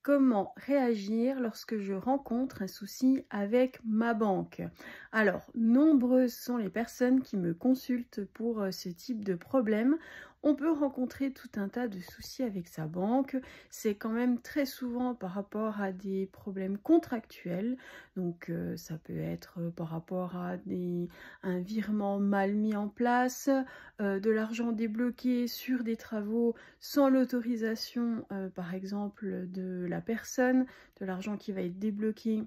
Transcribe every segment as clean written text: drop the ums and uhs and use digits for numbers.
comment réagir lorsque je rencontre un souci avec ma banque. Alors, nombreuses sont les personnes qui me consultent pour ce type de problème. On peut rencontrer tout un tas de soucis avec sa banque. C'est quand même très souvent par rapport à des problèmes contractuels. Donc, ça peut être par rapport à un virement mal mis en place, de l'argent débloqué sur des travaux sans l'autorisation, par exemple, de la personne, de l'argent qui va être débloqué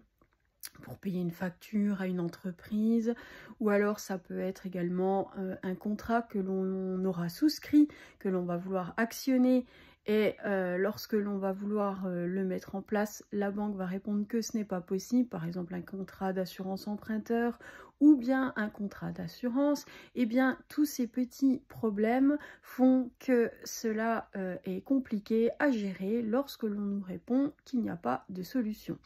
pour payer une facture à une entreprise, ou alors ça peut être également un contrat que l'on aura souscrit, que l'on va vouloir actionner, et lorsque l'on va vouloir le mettre en place, la banque va répondre que ce n'est pas possible, par exemple un contrat d'assurance emprunteur ou bien un contrat d'assurance. Et bien tous ces petits problèmes font que cela est compliqué à gérer lorsque l'on nous répond qu'il n'y a pas de solution.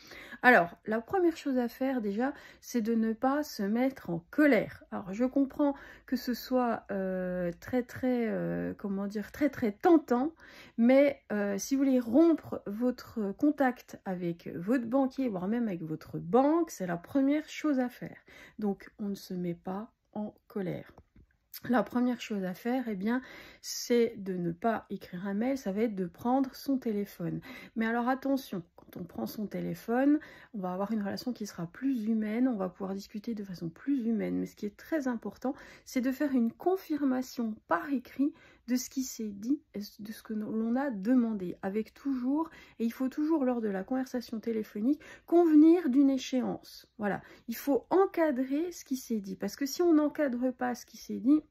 Alors, la première chose à faire déjà, c'est de ne pas se mettre en colère. Alors, je comprends que ce soit très tentant, mais si vous voulez rompre votre contact avec votre banquier, voire même avec votre banque, c'est la première chose à faire. Donc, on ne se met pas en colère. La première chose à faire, eh bien, c'est de ne pas écrire un mail, ça va être de prendre son téléphone. Mais alors attention, quand on prend son téléphone, on va avoir une relation qui sera plus humaine, on va pouvoir discuter de façon plus humaine. Mais ce qui est très important, c'est de faire une confirmation par écrit de ce qui s'est dit, de ce que l'on a demandé, avec toujours, et il faut toujours lors de la conversation téléphonique, convenir d'une échéance. Voilà, il faut encadrer ce qui s'est dit, parce que si on n'encadre pas ce qui s'est dit,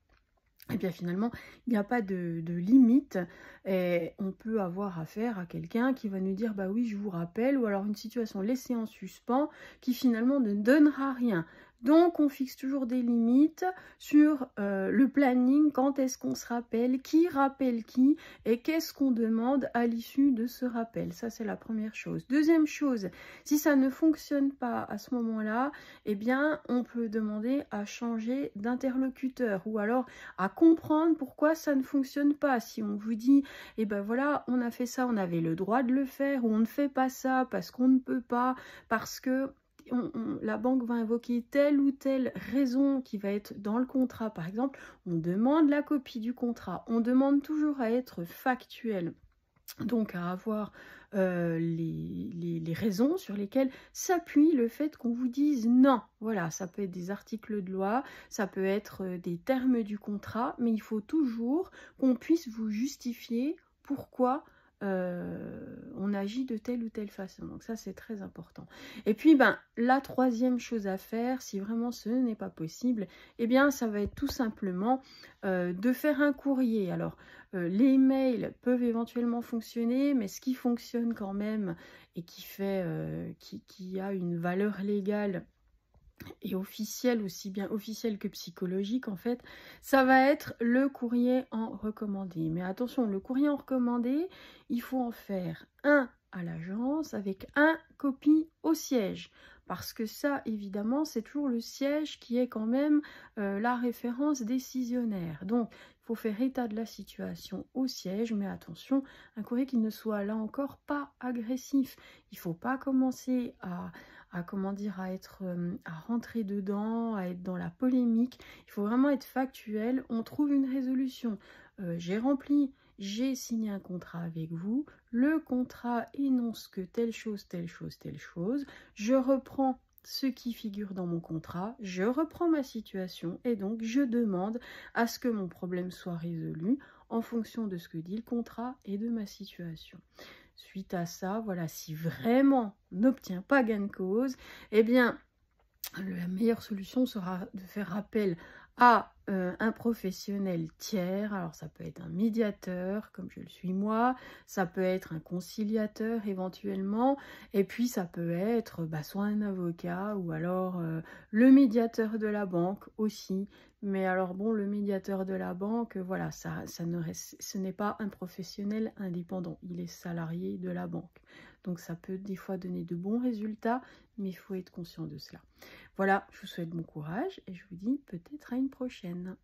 et bien finalement, il n'y a pas de limite, et on peut avoir affaire à quelqu'un qui va nous dire bah oui je vous rappelle, ou alors une situation laissée en suspens qui finalement ne donnera rien. Donc on fixe toujours des limites sur le planning, quand est-ce qu'on se rappelle qui et qu'est-ce qu'on demande à l'issue de ce rappel. Ça c'est la première chose. Deuxième chose, si ça ne fonctionne pas à ce moment-là, eh bien on peut demander à changer d'interlocuteur, ou alors à comprendre pourquoi ça ne fonctionne pas. Si on vous dit et ben voilà, on a fait ça, on avait le droit de le faire, ou on ne fait pas ça parce qu'on ne peut pas, parce que la banque va invoquer telle ou telle raison qui va être dans le contrat. Par exemple, on demande la copie du contrat, on demande toujours à être factuel, donc à avoir les raisons sur lesquelles s'appuie le fait qu'on vous dise non. Voilà, ça peut être des articles de loi, ça peut être des termes du contrat, mais il faut toujours qu'on puisse vous justifier pourquoi on agit de telle ou telle façon. Donc ça c'est très important. Et puis la troisième chose à faire, si vraiment ce n'est pas possible, eh bien ça va être tout simplement de faire un courrier. Alors les mails peuvent éventuellement fonctionner, mais ce qui fonctionne quand même et qui a une valeur légale et officielle, aussi bien officielle que psychologique en fait, ça va être le courrier en recommandé. Mais attention, le courrier en recommandé, il faut en faire un à l'agence avec un copie au siège, parce que ça évidemment c'est toujours le siège qui est quand même la référence décisionnaire. Donc il faut faire état de la situation au siège, mais attention, un courrier qui ne soit là encore pas agressif. Il ne faut pas commencer à rentrer dedans, à être dans la polémique. Il faut vraiment être factuel. On trouve une résolution. J'ai signé un contrat avec vous. Le contrat énonce que telle chose. Je reprends ce qui figure dans mon contrat, je reprends ma situation et donc je demande à ce que mon problème soit résolu en fonction de ce que dit le contrat et de ma situation. Suite à ça, voilà, si vraiment on n'obtient pas gain de cause, eh bien, la meilleure solution sera de faire appel à un professionnel tiers. Alors ça peut être un médiateur comme je le suis moi, ça peut être un conciliateur éventuellement, et puis ça peut être soit un avocat ou alors le médiateur de la banque aussi. Mais alors bon, le médiateur de la banque, voilà, ce n'est pas un professionnel indépendant, il est salarié de la banque. Donc ça peut des fois donner de bons résultats, mais il faut être conscient de cela. Voilà, je vous souhaite bon courage et je vous dis peut-être à une prochaine.